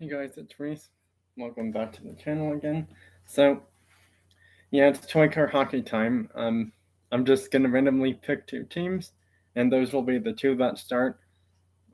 Hey guys, it's Reese. Welcome back to the channel again. So, yeah, it's toy car hockey time. I'm just gonna randomly pick two teams, and those will be the two that start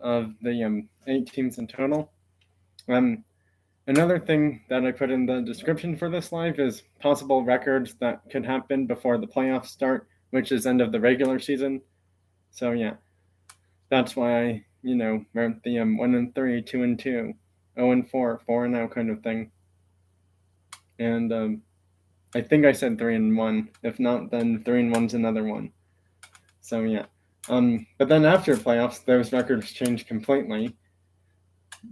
of the 8 teams in total. Another thing that I put in the description for this live is possible records that could happen before the playoffs start, which is end of the regular season. So yeah, that's why I wrote the 1-3, 2-2, 0-4, 4-0 kind of thing. And I think I said 3-1. If not, then 3-1's another one. So yeah. But then after playoffs, those records change completely.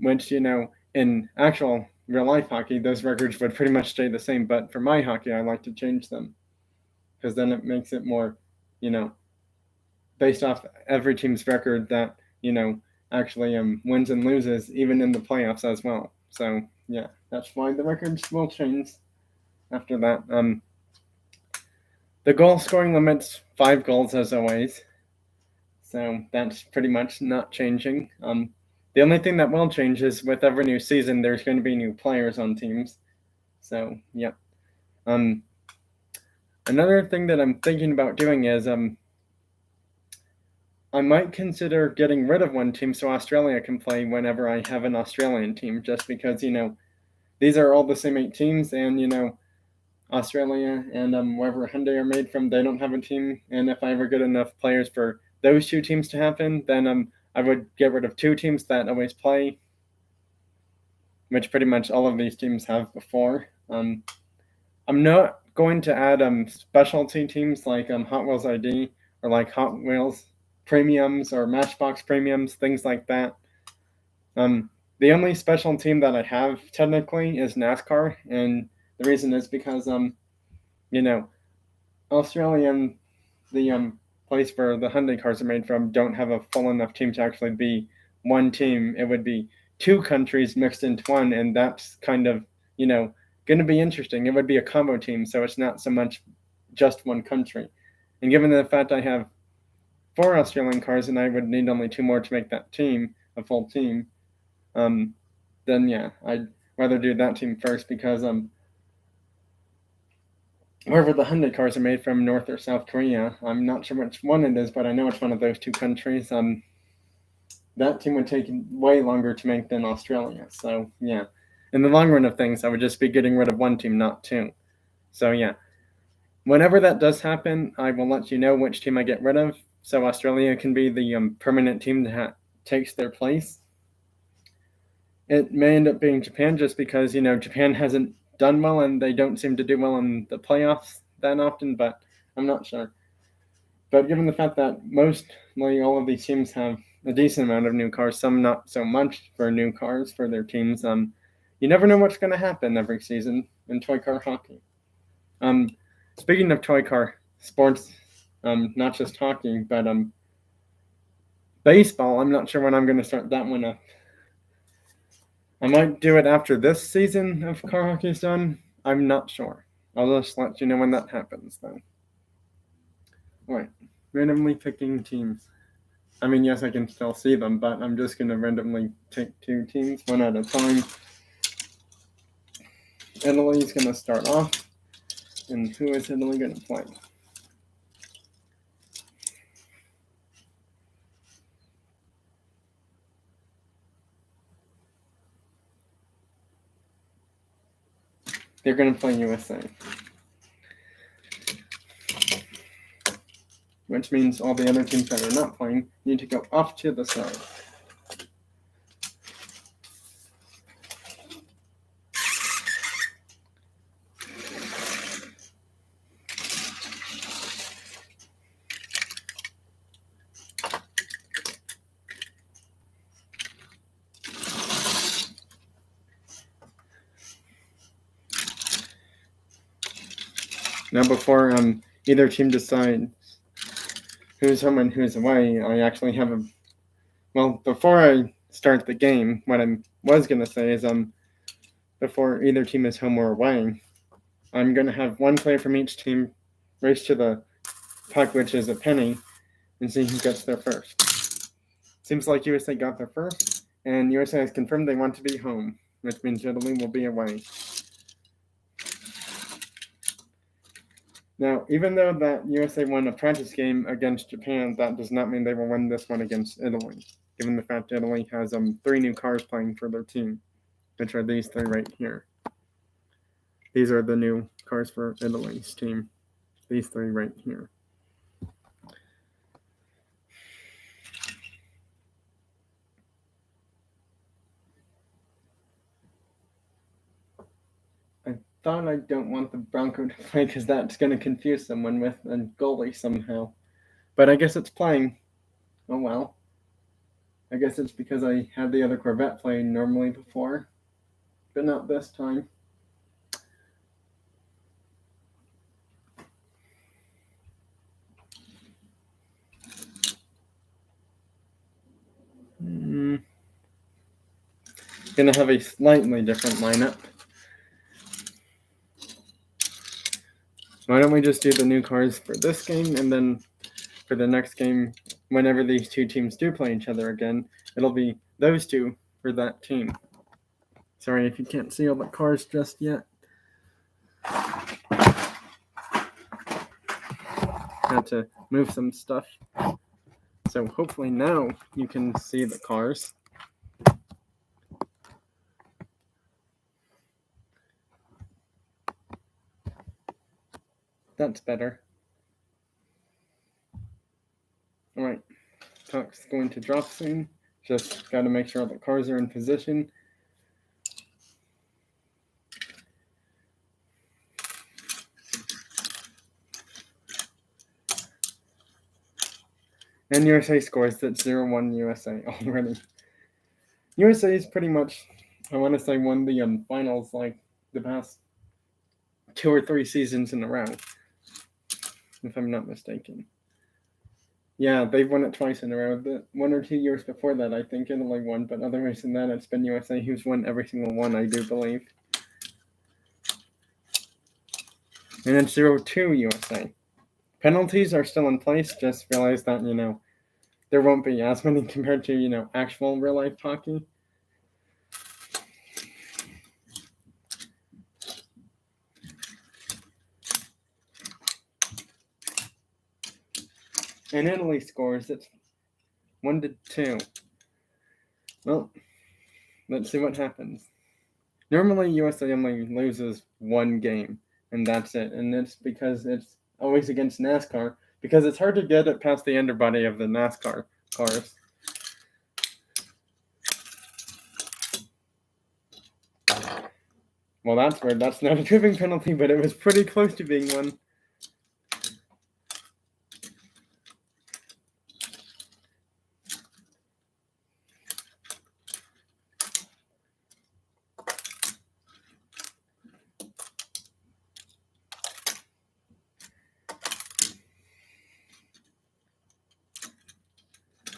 Which, in actual real life hockey, those records would pretty much stay the same. But for my hockey, I like to change them. Because then it makes it more, based off every team's record that, actually wins and loses, even in the playoffs as well. So yeah, that's why the records will change after that. The goal scoring limit's 5 goals as always, so that's pretty much not changing. The only thing that will change is with every new season, there's going to be new players on teams. So yeah. Another thing that I'm thinking about doing is I might consider getting rid of one team so Australia can play whenever I have an Australian team, just because these are all the same 8 teams, and Australia and wherever Hyundai are made from, they don't have a team. And if I ever get enough players for those 2 teams to happen, then I would get rid of 2 teams that always play, which pretty much all of these teams have before. I'm not going to add specialty teams like Hot Wheels ID or like Hot Wheels Premiums or Matchbox Premiums, things like that. The only special team that I have technically is NASCAR, and the reason is because Australian, the place where the Hyundai cars are made from, don't have a full enough team to actually be one team. It would be 2 countries mixed into one, and that's kind of going to be interesting. It would be a combo team, so it's not so much just one country. And given the fact I have 4 Australian cars and I would need only 2 more to make that team a full team, then yeah, I'd rather do that team first, because wherever the Hyundai cars are made from, North or South Korea, I'm not sure which one it is, but I know it's one of those 2 countries. That team would take way longer to make than Australia. So yeah, in the long run of things, I would just be getting rid of 1 team, not 2. So yeah, whenever that does happen, I will let you know which team I get rid of, so Australia can be the permanent team that takes their place. It may end up being Japan, just because Japan hasn't done well and they don't seem to do well in the playoffs that often, but I'm not sure. But given the fact that mostly all of these teams have a decent amount of new cars, some not so much for new cars for their teams, you never know what's going to happen every season in toy car hockey. Speaking of toy car sports, not just hockey, but baseball, I'm not sure when I'm going to start that one up. I might do it after this season of car hockey is done. I'm not sure. I'll just let you know when that happens, though. Alright, randomly picking teams. I mean, yes, I can still see them, but I'm just going to randomly take 2 teams, one at a time. Italy's going to start off. And who is Italy going to play? They're going to play USA. Which means all the other teams that are not playing need to go off to the side. Now, before either team decides who's home and who's away, I actually have before I start the game, what I was going to say is before either team is home or away, I'm going to have 1 player from each team race to the puck, which is a penny, and see who gets there first. Seems like USA got there first, and USA has confirmed they want to be home. which means Italy will be away. Now, even though that USA won a practice game against Japan, that does not mean they will win this one against Italy, given the fact Italy has 3 new cars playing for their team, which are these 3 right here. These are the new cars for Italy's team. These 3 right here. I thought I don't want the Bronco to play because that's going to confuse someone with a goalie somehow. But I guess it's playing. Oh well. I guess it's because I had the other Corvette playing normally before, but not this time. Gonna have a slightly different lineup. Why don't we just do the new cars for this game, and then for the next game, whenever these 2 teams do play each other again, it'll be those 2 for that team. Sorry if you can't see all the cars just yet. Had to move some stuff. So hopefully now you can see the cars. That's better. Alright, puck's going to drop soon. Just got to make sure all the cars are in position. And USA scores at 0-1 USA already. USA is pretty much, I want to say, won the finals like the past 2 or 3 seasons in a row, if I'm not mistaken. Yeah, they've won it twice in a row. The 1 or 2 years before that, I think Italy won, but otherwise than that, it's been USA who's won every single one, I do believe. And it's 0-2 USA. Penalties are still in place. Just realize that, there won't be as many compared to, actual real-life hockey. And Italy scores. It's 1-2. Well, let's see what happens. Normally, USA only loses 1 game, and that's it. And it's because it's always against NASCAR, because it's hard to get it past the underbody of the NASCAR cars. Well, that's weird. That's not a tripping penalty, but it was pretty close to being one.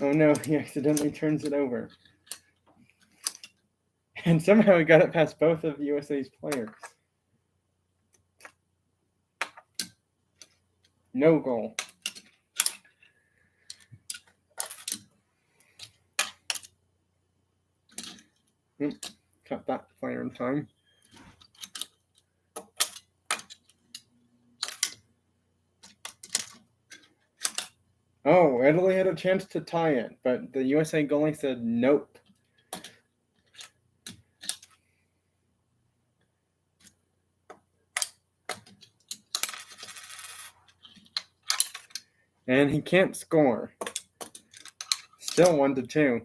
Oh no, he accidentally turns it over. And somehow he got it past both of USA's players. No goal. Cut that player in time. Oh, Italy had a chance to tie it, but the USA goalie said nope. And he can't score. Still 1-2.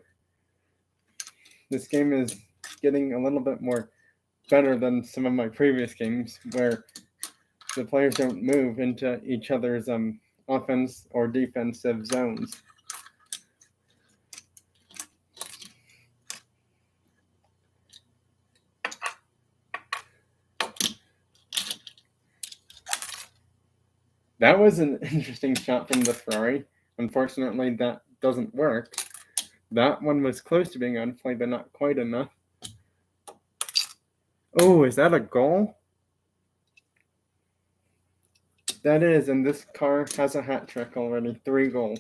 This game is getting a little bit more better than some of my previous games, where the players don't move into each other's offense or defensive zones. That was an interesting shot from the Ferrari. Unfortunately, that doesn't work. That one was close to being on play, but not quite enough. Oh, is that a goal? That is, and this car has a hat trick already. 3 goals.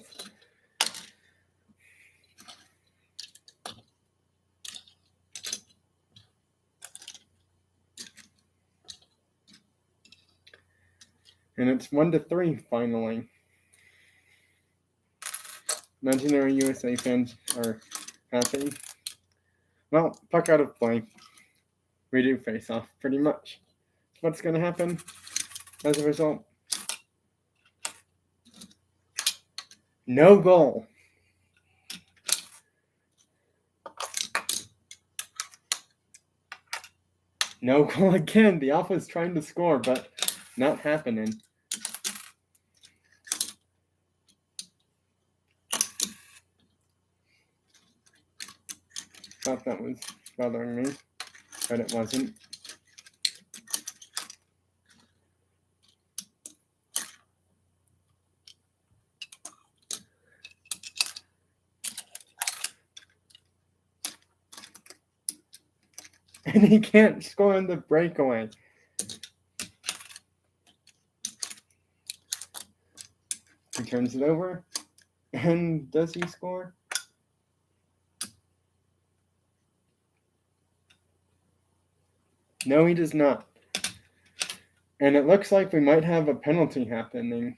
And it's 1-3 finally. Imaginary USA fans are happy. Well, puck out of play. We do face off, pretty much. What's going to happen as a result? No goal. No goal again. The Alpha's trying to score, but not happening. Thought that was bothering me, but it wasn't. And he can't score on the breakaway. He turns it over. And does he score? No, he does not. And it looks like we might have a penalty happening.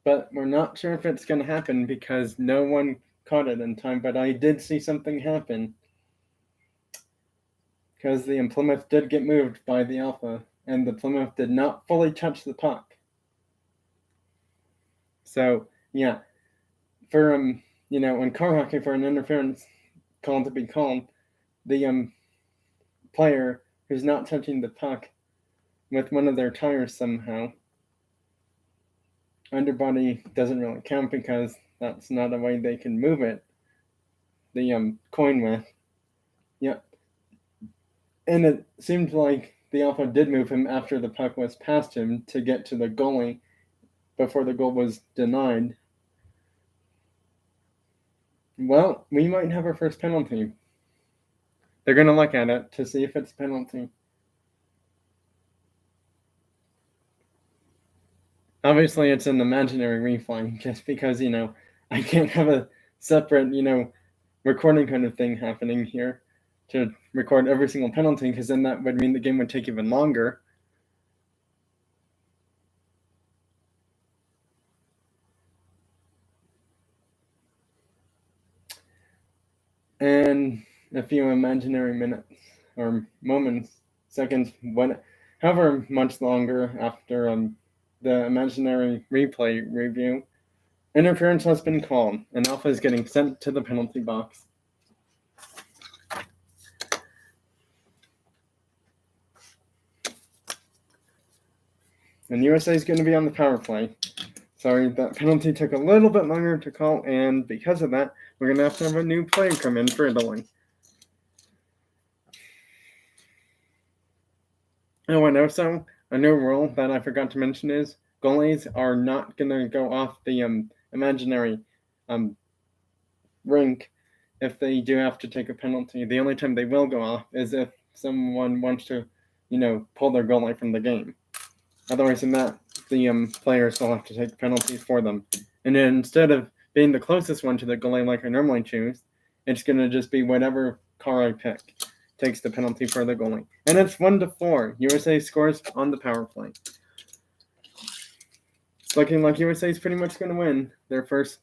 But we're not sure if it's going to happen because no one caught it in time. But I did see something happen. Because the Plymouth did get moved by the Alpha. And the Plymouth did not fully touch the puck. So, yeah. For, in car hockey, for an interference call to be called, the player who's not touching the puck with one of their tires somehow, underbody doesn't really count because that's not a way they can move it. The coin with. Yep. And it seemed like the Alpha did move him after the puck was past him to get to the goalie before the goal was denied. Well, we might have our first penalty. They're going to look at it to see if it's a penalty. Obviously, it's an imaginary replay just because, I can't have a separate, recording kind of thing happening here to record every single penalty because then that would mean the game would take even longer. And a few imaginary minutes or moments, seconds, however much longer after the imaginary replay review, interference has been called, and Alpha is getting sent to the penalty box. And USA is going to be on the power play. Sorry, that penalty took a little bit longer to call, and because of that, we're going to have a new player come in for Italy. Oh, and also, a new rule that I forgot to mention is goalies are not going to go off the imaginary rink if they do have to take a penalty. The only time they will go off is if someone wants to, pull their goalie from the game. Otherwise than that, the players will have to take penalties for them. And then instead of being the closest one to the goalie like I normally choose, it's going to just be whatever car I pick takes the penalty for the goalie. And it's 1-4. USA scores on the power play. It's looking like USA is pretty much going to win their first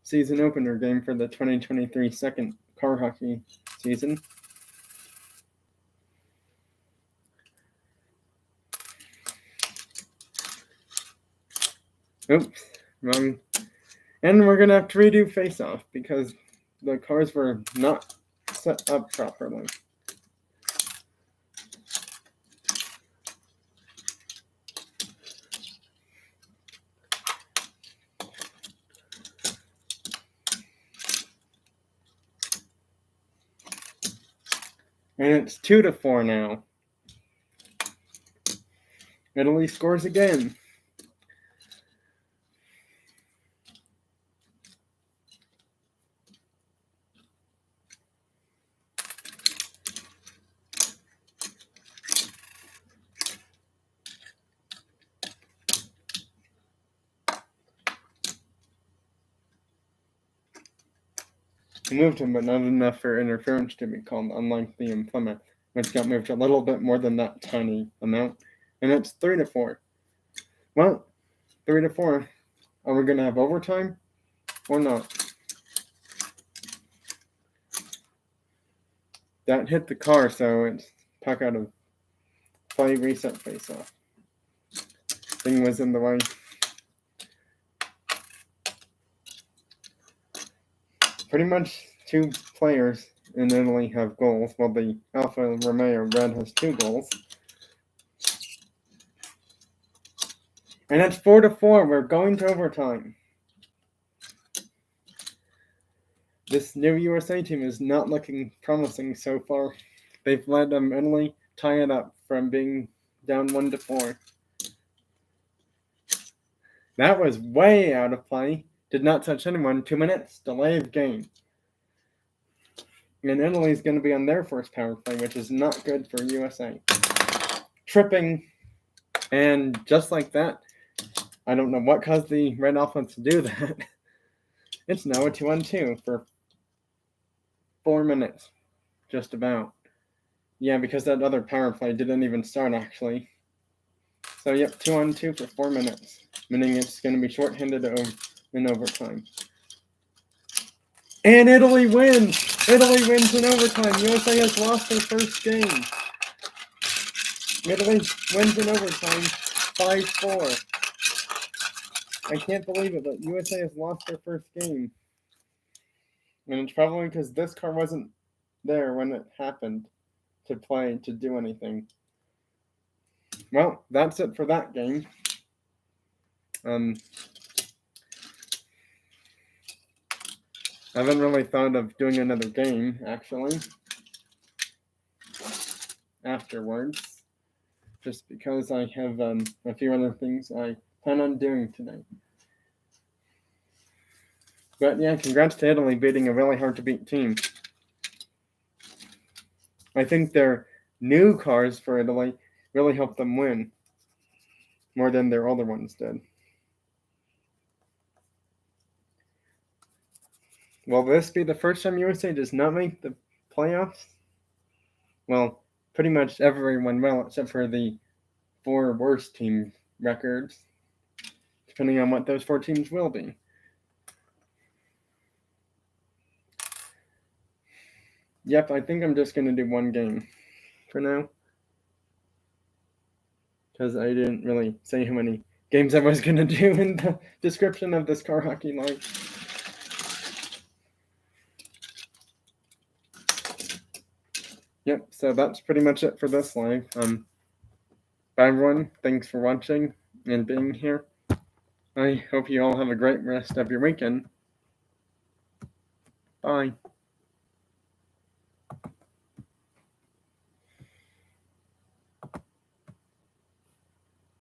season opener game for the 2023 second car hockey season. Oops, wrong. And we're going to have to redo face-off because the cars were not set up properly. And it's 2-4 now. Italy scores again. He moved him, but not enough for interference to be called, unlike the Plymouth, which got moved a little bit more than that tiny amount. and it's 3-4. Well, 3-4. Are we gonna have overtime or not? That hit the car, so it's puck out of play, reset, face off. Thing was in the way. Pretty much 2 players in Italy have goals, while the Alfa Romeo Red has 2 goals. And it's 4-4. We're going to overtime. This new USA team is not looking promising so far. They've let Italy tie it up from being down 1-4. That was way out of play. Did not touch anyone. 2 minutes. Delay of game. And Italy's going to be on their first power play, which is not good for USA. Tripping. And just like that, I don't know what caused the Red offense to do that. It's now a 2-on-2 for 4 minutes. Just about. Yeah, because that other power play didn't even start, actually. So, yep, 2-on-2 for 4 minutes. Meaning it's going to be shorthanded in overtime. And Italy wins! Italy wins in overtime. USA has lost their first game. Italy wins in overtime 5-4. I can't believe it, but USA has lost their first game. And it's probably because this car wasn't there when it happened to play, to do anything. Well, that's it for that game. I haven't really thought of doing another game, actually, afterwards, just because I have a few other things I plan on doing today. But yeah, congrats to Italy beating a really hard-to-beat team. I think their new cars for Italy really helped them win, more than their older ones did. Will this be the first time USA does not make the playoffs? Well, pretty much everyone will, except for the 4 worst team records, depending on what those 4 teams will be. Yep, I think I'm just going to do one game for now, because I didn't really say how many games I was going to do in the description of this car hockey live. Yep, so that's pretty much it for this live. Bye everyone, thanks for watching and being here. I hope you all have a great rest of your weekend. Bye.